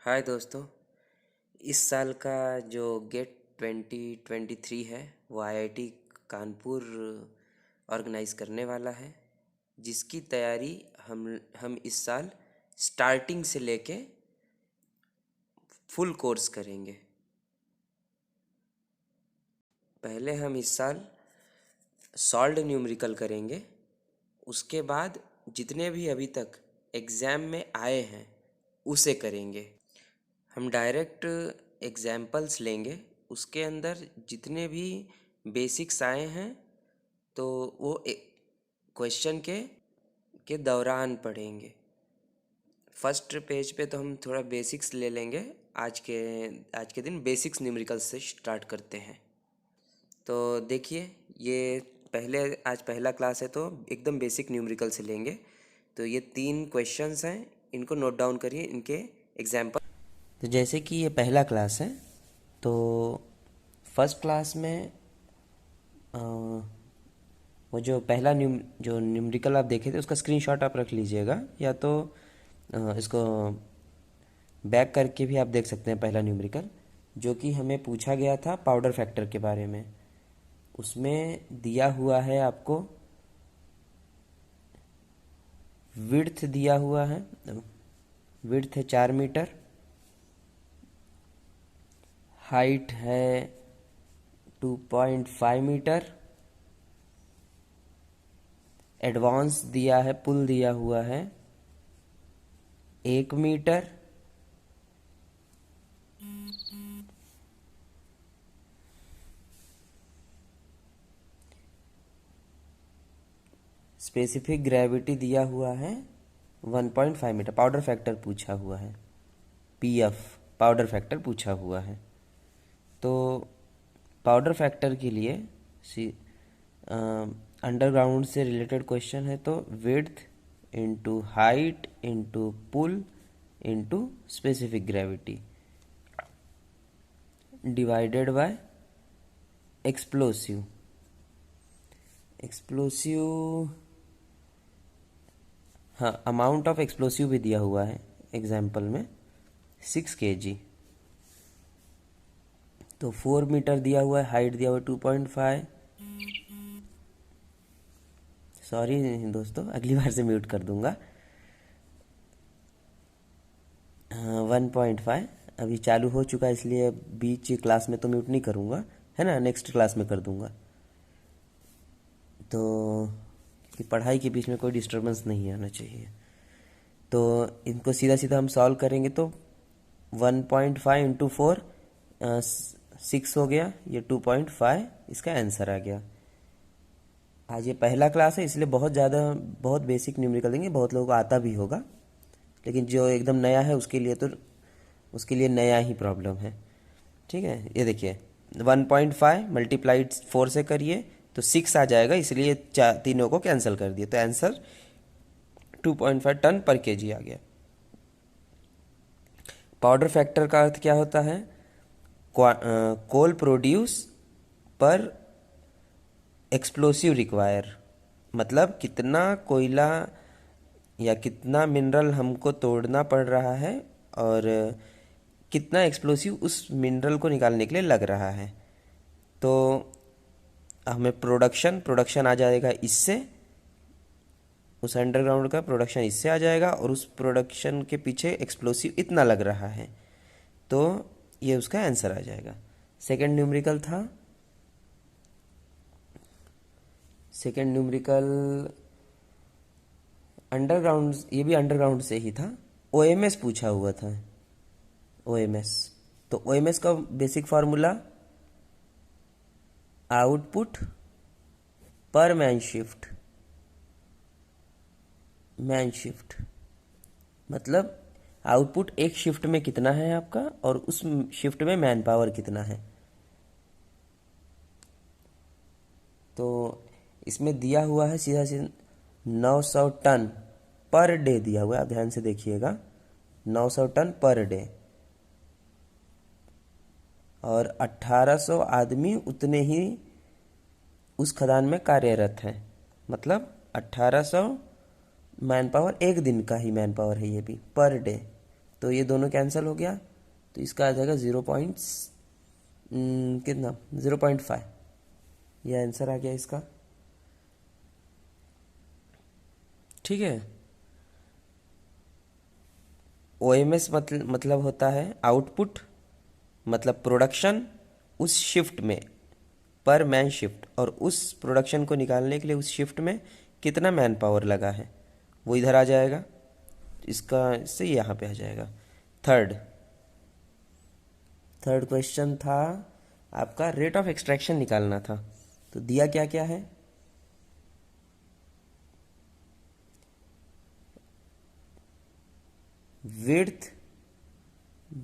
हाय दोस्तों। इस साल का जो गेट 2023 है वो आईआईटी कानपुर ऑर्गेनाइज करने वाला है, जिसकी तैयारी हम इस साल स्टार्टिंग से लेके फुल कोर्स करेंगे। पहले हम इस साल सॉल्व्ड न्यूमेरिकल करेंगे। उसके बाद जितने भी अभी तक एग्ज़ाम में आए हैं उसे करेंगे। हम डायरेक्ट एग्जाम्पल्स लेंगे, उसके अंदर जितने भी बेसिक्स आए हैं तो वो क्वेश्चन के दौरान पढ़ेंगे। फर्स्ट पेज पे तो हम थोड़ा बेसिक्स ले लेंगे। आज के दिन बेसिक्स न्यूमेरिकल से स्टार्ट करते हैं। तो देखिए, ये आज पहला क्लास है तो एकदम बेसिक न्यूमेरिकल से लेंगे। तो ये 3 क्वेश्चंस हैं, इनको नोट डाउन करिए, इनके एग्जाम्पल। तो जैसे कि ये पहला क्लास है, तो फर्स्ट क्लास में अ, वो जो पहला जो न्यूमेरिकल आप देखे थे उसका स्क्रीनशॉट आप रख लीजिएगा, या तो इसको बैक करके भी आप देख सकते हैं। पहला न्यूमेरिकल जो कि हमें पूछा गया था पाउडर फैक्टर के बारे में, उसमें दिया हुआ है आपको विड्थ दिया हुआ है। विड्थ है 4 मीटर, हाइट है 2.5 मीटर, एडवांस दिया है, पुल दिया हुआ है 1 मीटर, स्पेसिफिक ग्रेविटी दिया हुआ है 1.5 मीटर, पाउडर फैक्टर पूछा हुआ है, पीएफ पाउडर फैक्टर पूछा हुआ है। तो पाउडर फैक्टर के लिए अंडरग्राउंड से रिलेटेड क्वेश्चन है, तो width into height into pull into specific gravity divided by explosive. हाँ, अमाउंट ऑफ एक्सप्लोसिव भी दिया हुआ है एग्जाम्पल में 6 kg। तो 4 मीटर दिया हुआ है, हाइट दिया हुआ है 2.5। सॉरी दोस्तों, अगली बार से म्यूट कर दूंगा। 1.5 अभी चालू हो चुका है, इसलिए बीच क्लास में तो म्यूट नहीं करूँगा, है ना, नेक्स्ट क्लास में कर दूंगा। तो कि पढ़ाई के बीच में कोई डिस्टर्बेंस नहीं आना चाहिए। तो इनको सीधा सीधा हम सॉल्व करेंगे, तो 1.5 इंटू 4 6 हो गया, ये 2.5 इसका आंसर आ गया। आज ये पहला क्लास है इसलिए बहुत बेसिक न्यूमेरिकल देंगे, बहुत लोगों को आता भी होगा, लेकिन जो एकदम नया है उसके लिए नया ही प्रॉब्लम है। ठीक है, ये देखिए 1.5 मल्टीप्लाइड 4 से करिए तो 6 आ जाएगा, इसलिए तीनों को कैंसिल कर दिए, तो आंसर 2.5 टन पर केजी आ गया। पाउडर फैक्टर का अर्थ क्या होता है? कोल प्रोड्यूस पर एक्सप्लोसिव रिक्वायर, मतलब कितना कोयला या कितना मिनरल हमको तोड़ना पड़ रहा है और कितना एक्सप्लोसिव उस मिनरल को निकालने के लिए लग रहा है। तो हमें प्रोडक्शन आ जाएगा इससे, उस अंडरग्राउंड का प्रोडक्शन इससे आ जाएगा, और उस प्रोडक्शन के पीछे एक्सप्लोसिव इतना लग रहा है, तो ये उसका आंसर आ जाएगा। सेकेंड न्यूमेरिकल अंडरग्राउंड, ये भी अंडरग्राउंड से ही था, ओएमएस पूछा हुआ था। ओएमएस, तो ओएमएस का बेसिक फार्मूला आउटपुट पर मैन शिफ्ट, मतलब आउटपुट एक शिफ्ट में कितना है आपका और उस शिफ्ट में मैन पावर कितना है। तो इसमें दिया हुआ है सीधा 900 टन पर डे दिया हुआ है, आप ध्यान से देखिएगा, 900 टन पर डे, और 1800 आदमी उतने ही उस खदान में कार्यरत हैं, मतलब 1800 मैन पावर, एक दिन का ही मैन पावर है ये भी, पर डे। तो ये दोनों कैंसिल हो गया, तो इसका आ जाएगा कितना 0.5। ये आंसर आ गया इसका। ठीक है। OMS मतलब होता है आउटपुट, मतलब प्रोडक्शन उस शिफ्ट में, पर मैन शिफ्ट, और उस प्रोडक्शन को निकालने के लिए उस शिफ्ट में कितना मैन पावर लगा है वो इधर आ जाएगा। इसका इससे यहाँ पे आ जाएगा। थर्ड क्वेश्चन था आपका रेट ऑफ एक्सट्रैक्शन निकालना था। तो दिया क्या क्या है,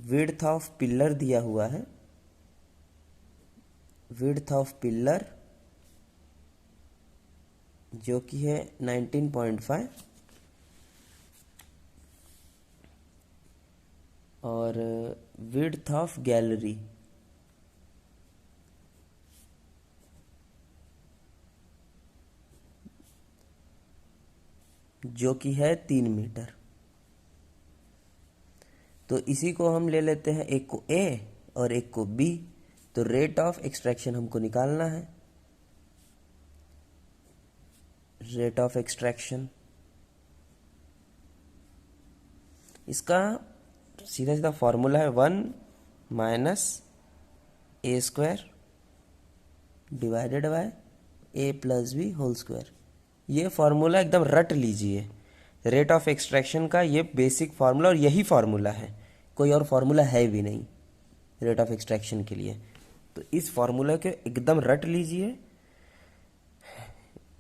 विड्थ ऑफ पिलर दिया हुआ है, विड्थ ऑफ पिलर जो कि है 19.5, और विड्थ ऑफ गैलरी जो कि है 3 मीटर। तो इसी को हम ले लेते हैं, एक को A और एक को B। तो रेट ऑफ एक्सट्रैक्शन हमको निकालना है। रेट ऑफ एक्सट्रैक्शन, इसका सीधा सीधा फॉर्मूला है 1 - A² डिवाइडेड बाय A+B²। ये फॉर्मूला एकदम रट लीजिए। रेट ऑफ एक्सट्रैक्शन का ये बेसिक फार्मूला, और यही फार्मूला है, कोई और फार्मूला है भी नहीं रेट ऑफ एक्सट्रैक्शन के लिए। तो इस फार्मूला के एकदम रट लीजिए।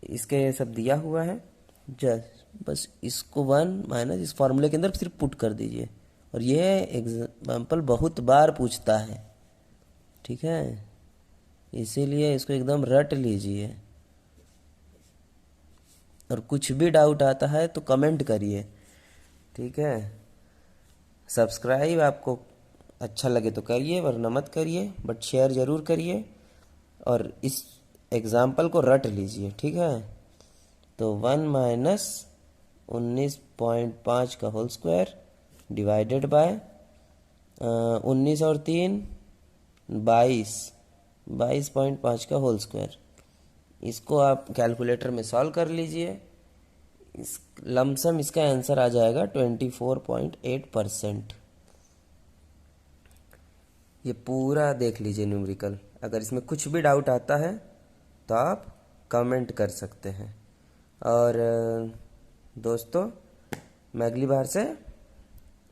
इसके सब दिया हुआ है, जस्ट बस इसको 1 - इस फार्मूले के अंदर सिर्फ पुट कर दीजिए। और ये एग्जाम्पल बहुत बार पूछता है, ठीक है, इसीलिए इसको एकदम रट लीजिए। और कुछ भी डाउट आता है तो कमेंट करिए, ठीक है। सब्सक्राइब आपको अच्छा लगे तो करिए, वरना मत करिए, बट शेयर ज़रूर करिए। और इस एग्ज़ाम्पल को रट लीजिए, ठीक है। तो 1 - 19.5 का होल स्क्वायर डिवाइडेड बाय 19 और 3 22.5 का होल स्क्वायर। इसको आप कैलकुलेटर में सॉल्व कर लीजिए। इस लमसम इसका आंसर आ जाएगा 24.8%। ये पूरा देख लीजिए न्यूमेरिकल। अगर इसमें कुछ भी डाउट आता है तो आप कमेंट कर सकते हैं। और दोस्तों, मैं अगली बार से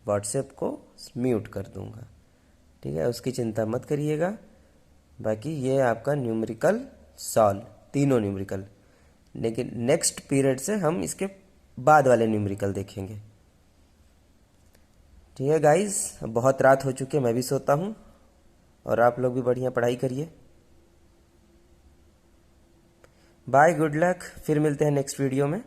व्हाट्सएप को म्यूट कर दूंगा, ठीक है, उसकी चिंता मत करिएगा। बाकी ये आपका न्यूमेरिकल सॉल्व, तीनों न्यूमेरिकल, लेकिन नेक्स्ट पीरियड से हम इसके बाद वाले न्यूमेरिकल देखेंगे। ठीक है गाइस, अब बहुत रात हो चुकी है, मैं भी सोता हूँ, और आप लोग भी बढ़िया पढ़ाई करिए। बाय, गुड लक, फिर मिलते हैं नेक्स्ट वीडियो में।